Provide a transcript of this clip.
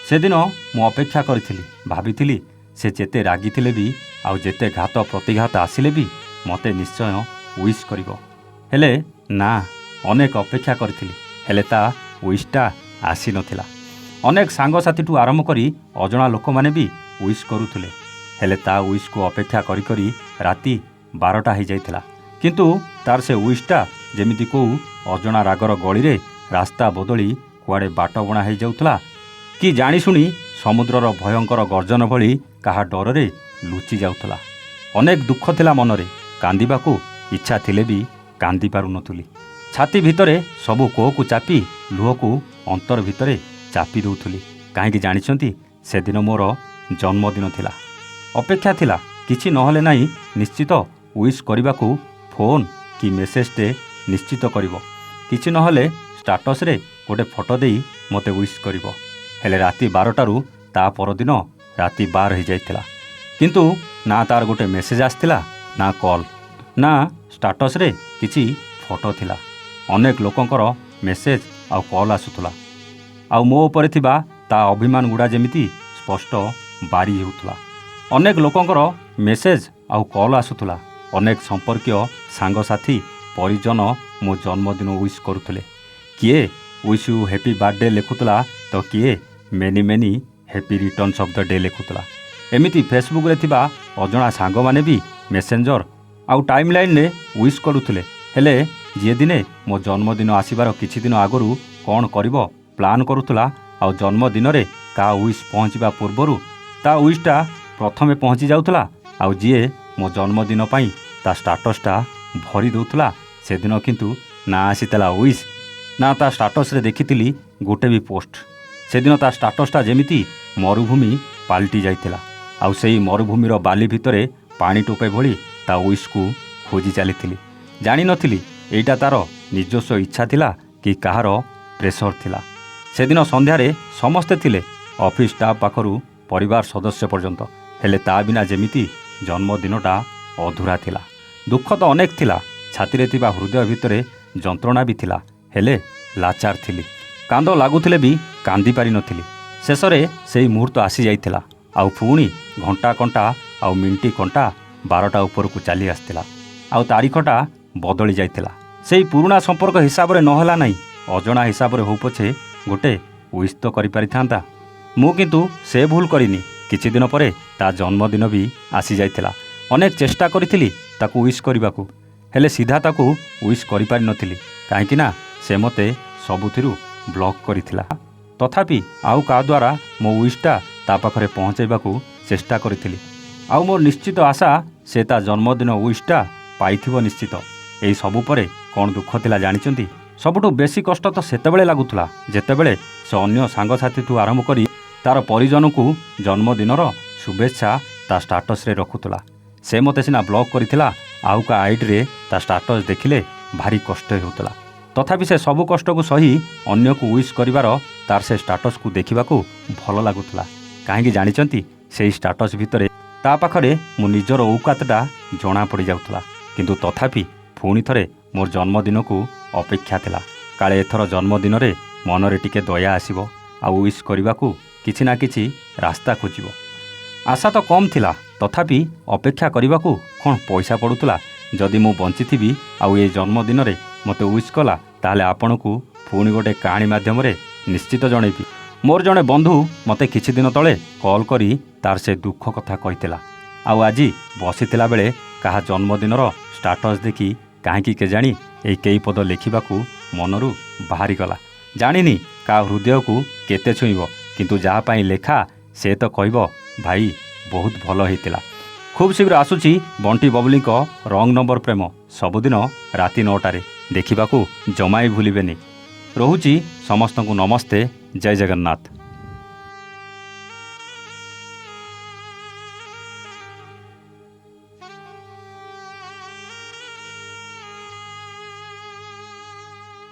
ସେଦିନ ମୁଁ ଅପେକ୍ଷା କରିଥିଲି, ଭାବିଥିଲି ସେ ଯେତେ ରାଗିଥିଲେ ବି ଆଉ ଯେତେ ଘାତ ପ୍ରତିଘାତ ଆସିଲେ ବି ମୋତେ ନିଶ୍ଚୟ ୱିଶ୍ କରିବ। ହେଲେ ନା, ଅନେକ ଅପେକ୍ଷା କରିଥିଲି, ହେଲେ ତା ୱିଶ୍ଟା ଆସିନଥିଲା। ଅନେକ ସାଙ୍ଗସାଥିଠୁ ଆରମ୍ଭ କରି ଅଜଣା ଲୋକମାନେ ବି ୱିଶ୍ କରୁଥିଲେ, ହେଲେ ତା ୱିଶ୍କୁ ଅପେକ୍ଷା କରି କରି ରାତି 12ଟା ହେଇଯାଇଥିଲା। କିନ୍ତୁ ତାର ସେ ୱିଶ୍ଟା ଯେମିତି କେଉଁ ଅଜଣା ରାଗର ଗଳିରେ ରାସ୍ତା ବଦଳି କୁଆଡ଼େ ବାଟ ବଣା ହେଇଯାଉଥିଲା କି ଜାଣିଶୁଣି ସମୁଦ୍ରର ଭୟଙ୍କର ଗର୍ଜନ ଭଳି କାହା ଡରରେ ଲୁଚି ଯାଉଥିଲା। ଅନେକ ଦୁଃଖ ଥିଲା ମନରେ, କାନ୍ଦିବାକୁ ଇଚ୍ଛା ଥିଲେ ବି କାନ୍ଦି ପାରୁନଥିଲି। ଛାତି ଭିତରେ ସବୁ କୋହକୁ ଚାପି ଲୁହକୁ ଅନ୍ତର ଭିତରେ ଚାପି ଦେଉଥିଲି। କାହିଁକି ଜାଣିଛନ୍ତି? ସେଦିନ ମୋର ଜନ୍ମଦିନ ଥିଲା। ଅପେକ୍ଷା ଥିଲା, କିଛି ନହେଲେ ନାହିଁ ନିଶ୍ଚିତ ୱିଶ୍ କରିବାକୁ ଫୋନ୍ କି ମେସେଜଟେ ନିଶ୍ଚିତ କରିବ, କିଛି ନହେଲେ ଷ୍ଟାଟସ୍ରେ ଗୋଟେ ଫଟୋ ଦେଇ ମୋତେ ୱିଶ୍ କରିବ। ହେଲେ ରାତି 12ଟାରୁ ତା ପରଦିନ ରାତି 12 ହେଇଯାଇଥିଲା। କିନ୍ତୁ ନା ତାର ଗୋଟେ ମେସେଜ ଆସିଥିଲା, ନା କଲ୍, ନା ଷ୍ଟାଟସ୍ରେ କିଛି ଫଟୋ ଥିଲା। ଅନେକ ଲୋକଙ୍କର ମେସେଜ ଆଉ କଲ୍ ଆସୁଥିଲା, ଆଉ ମୋ ଉପରେ ଥିବା ତା ଅଭିମାନ ଗୁଡ଼ା ଯେମିତି ସ୍ପଷ୍ଟ ବାରି ହେଉଥିଲା। ଅନେକ ଲୋକଙ୍କର ମେସେଜ ଆଉ କଲ୍ ଆସୁଥିଲା। ଅନେକ ସମ୍ପର୍କୀୟ, ସାଙ୍ଗସାଥି, ପରିଜନ ମୋ ଜନ୍ମଦିନ ୱିଶ୍ କରୁଥିଲେ। କିଏ ୱିଶ୍ ୟୁ ହ୍ୟାପି ବାର୍ଥଡେ ଲେଖୁଥିଲା, ତ କିଏ many many happy returns of the day ଲେଖୁଥିଲା। ଏମିତି ଫେସବୁକ୍ରେ ଥିବା ଅଜଣା ସାଙ୍ଗମାନେ ବି ମେସେଞ୍ଜର ଆଉ ଟାଇମ୍ ଲାଇନ୍ରେ ୱିଶ୍ କରୁଥିଲେ। ହେଲେ ଯିଏ ଦିନେ ମୋ ଜନ୍ମଦିନ ଆସିବାର କିଛି ଦିନ ଆଗରୁ କ'ଣ କରିବ ପ୍ଲାନ୍ କରୁଥିଲା, ଆଉ ଜନ୍ମଦିନରେ କାହା ୱିଶ୍ ପହଞ୍ଚିବା ପୂର୍ବରୁ ତା ୱିଶ୍ଟା ପ୍ରଥମେ ପହଞ୍ଚି ଯାଉଥିଲା, ଆଉ ଯିଏ ମୋ ଜନ୍ମଦିନ ପାଇଁ ତା ଷ୍ଟାଟସ୍ଟା ଭରି ଦେଉଥିଲା, ସେଦିନ କିନ୍ତୁ ନା ଆସିଥିଲା ୱିଶ୍, ନା ତା ଷ୍ଟାଟସ୍ରେ ଦେଖିଥିଲି ଗୋଟେ ବି ପୋଷ୍ଟ। ସେଦିନ ତା ଷ୍ଟାଟସ୍ଟା ଯେମିତି ମରୁଭୂମି ପାଲଟି ଯାଇଥିଲା, ଆଉ ସେଇ ମରୁଭୂମିର ବାଲି ଭିତରେ ପାଣି ଟୋପେ ଭଳି ତା ୱିଶ୍କୁ ଖୋଜି ଚାଲିଥିଲି। ଜାଣିନଥିଲି ଏଇଟା ତାର ନିଜସ୍ୱ ଇଚ୍ଛା ଥିଲା କି କାହାର ପ୍ରେସର ଥିଲା। ସେଦିନ ସନ୍ଧ୍ୟାରେ ସମସ୍ତେ ଥିଲେ, ଅଫିସ୍ ଷ୍ଟାଫ୍ ପାଖରୁ ପରିବାର ସଦସ୍ୟ ପର୍ଯ୍ୟନ୍ତ। ହେଲେ ତା ବିନା ଯେମିତି ଜନ୍ମଦିନଟା ଅଧୁରା ଥିଲା। ଦୁଃଖ ତ ଅନେକ ଥିଲା, ଛାତିରେ ଥିବା ହୃଦୟ ଭିତରେ ଯନ୍ତ୍ରଣା ବି ଥିଲା, ହେଲେ ଲାଚାର ଥିଲି। କାନ୍ଦ ଲାଗୁଥିଲେ ବି କାନ୍ଦି ପାରିନଥିଲି। ଶେଷରେ ସେଇ ମୁହୂର୍ତ୍ତ ଆସିଯାଇଥିଲା, ଆଉ ପୁଣି ଘଣ୍ଟା କଣ୍ଟା ଆଉ ମିନିଟ୍ କଣ୍ଟା 12ଟା ଉପରକୁ ଚାଲି ଆସିଥିଲା, ଆଉ ତାରିଖଟା ବଦଳି ଯାଇଥିଲା। ସେଇ ପୁରୁଣା ସମ୍ପର୍କ ହିସାବରେ ନହେଲା ନାହିଁ, ଅଜଣା ହିସାବରେ ହଉ ପଛେ ଗୋଟେ ୱିଶ୍ ତ କରିପାରିଥାନ୍ତା। ମୁଁ କିନ୍ତୁ ସେ ଭୁଲ କରିନି। କିଛି ଦିନ ପରେ ତା ଜନ୍ମଦିନ ବି ଆସିଯାଇଥିଲା। ଅନେକ ଚେଷ୍ଟା କରିଥିଲି ତାକୁ ୱିଶ୍ କରିବାକୁ, ହେଲେ ସିଧା ତାକୁ ୱିଶ୍ କରିପାରିନଥିଲି, କାହିଁକି ନା ସେ ମୋତେ ସବୁଥିରୁ ବ୍ଲକ୍ କରିଥିଲା। ତଥାପି ଆଉ କାହା ଦ୍ୱାରା ମୋ ୱିଶ୍ଟା ତା ପାଖରେ ପହଞ୍ଚାଇବାକୁ ଚେଷ୍ଟା କରିଥିଲି, ଆଉ ମୋର ନିଶ୍ଚିତ ଆଶା ସେ ତା ଜନ୍ମଦିନ ୱିଶ୍ଟା ପାଇଥିବ ନିଶ୍ଚିତ। ଏହି ସବୁ ପରେ କ'ଣ ଦୁଃଖ ଥିଲା ଜାଣିଛନ୍ତି? ସବୁଠୁ ବେଶୀ କଷ୍ଟ ତ ସେତେବେଳେ ଲାଗୁଥିଲା ଯେତେବେଳେ ସେ ଅନ୍ୟ ସାଙ୍ଗସାଥିଠୁ ଆରମ୍ଭ କରି ତାର ପରିଜନଙ୍କୁ ଜନ୍ମଦିନର ଶୁଭେଚ୍ଛା ତା ଷ୍ଟାଟସ୍ରେ ରଖୁଥିଲା। ସେ ମୋତେ ସିନା ବ୍ଲକ୍ କରିଥିଲା, ଆଉ କାହା ଆଇଡ଼ିରେ ତା ଷ୍ଟାଟସ୍ ଦେଖିଲେ ଭାରି କଷ୍ଟ ହେଉଥିଲା। ତଥାପି ସେ ସବୁ କଷ୍ଟକୁ ସହି ଅନ୍ୟକୁ ୱିଶ୍ କରିବାର ତାର ସେ ଷ୍ଟାଟସ୍କୁ ଦେଖିବାକୁ ଭଲ ଲାଗୁଥିଲା। କାହିଁକି ଜାଣିଛନ୍ତି? ସେଇ ଷ୍ଟାଟସ୍ ଭିତରେ ତା ପାଖରେ ମୋ ନିଜର ଔକାତଟା ଜଣା ପଡ଼ିଯାଉଥିଲା। କିନ୍ତୁ ତଥାପି ପୁଣି ଥରେ ମୋର ଜନ୍ମଦିନକୁ ଅପେକ୍ଷା ଥିଲା। କାଳେ ଏଥର ଜନ୍ମଦିନରେ ମନରେ ଟିକେ ଦୟା ଆସିବ, ଆଉ ୱିଶ୍ କରିବାକୁ କିଛି ନା କିଛି ରାସ୍ତା ଖୋଜିବ। ଆଶା ତ କମ୍ ଥିଲା, ତଥାପି ଅପେକ୍ଷା କରିବାକୁ କ'ଣ ପଇସା ପଡ଼ୁଥିଲା? ଯଦି ମୁଁ ବଞ୍ଚିଥିବି ଆଉ ଏ ଜନ୍ମଦିନରେ ମୋତେ ୱିଶ୍ କଲା, ତାହେଲେ ଆପଣଙ୍କୁ ପୁଣି ଗୋଟେ କାହାଣୀ ମାଧ୍ୟମରେ ନିଶ୍ଚିତ ଜଣେଇବି। ମୋର ଜଣେ ବନ୍ଧୁ ମୋତେ କିଛି ଦିନ ତଳେ କଲ୍ କରି ତାର ସେ ଦୁଃଖ କଥା କହିଥିଲା, ଆଉ ଆଜି ବସିଥିଲା ବେଳେ କାହା ଜନ୍ମଦିନର ଷ୍ଟାଟସ୍ ଦେଖି କାହିଁକି କେଜାଣି ଏଇ କେଇ ପଦ ଲେଖିବାକୁ ମନରୁ ବାହାରିଗଲା। ଜାଣିନି କାହା ହୃଦୟକୁ କେତେ ଛୁଇଁବ, କିନ୍ତୁ ଯାହା ପାଇଁ ଲେଖା ସେ ତ କହିବ, ଭାଇ ବହୁତ ଭଲ ହେଇଥିଲା। ଖୁବ୍ ଶୀଘ୍ର ଆସୁଛି ବଣ୍ଟି ବବଲିଙ୍କ ରଙ୍ଗ ନମ୍ବର ପ୍ରେମ, ସବୁଦିନ ରାତି 9ଟାରେ ଦେଖିବାକୁ ଜମାଇ ଭୁଲିବେନି। ରହୁଛି ସମସ୍ତଙ୍କୁ ନମସ୍ତେ, ଜୟ ଜଗନ୍ନାଥ।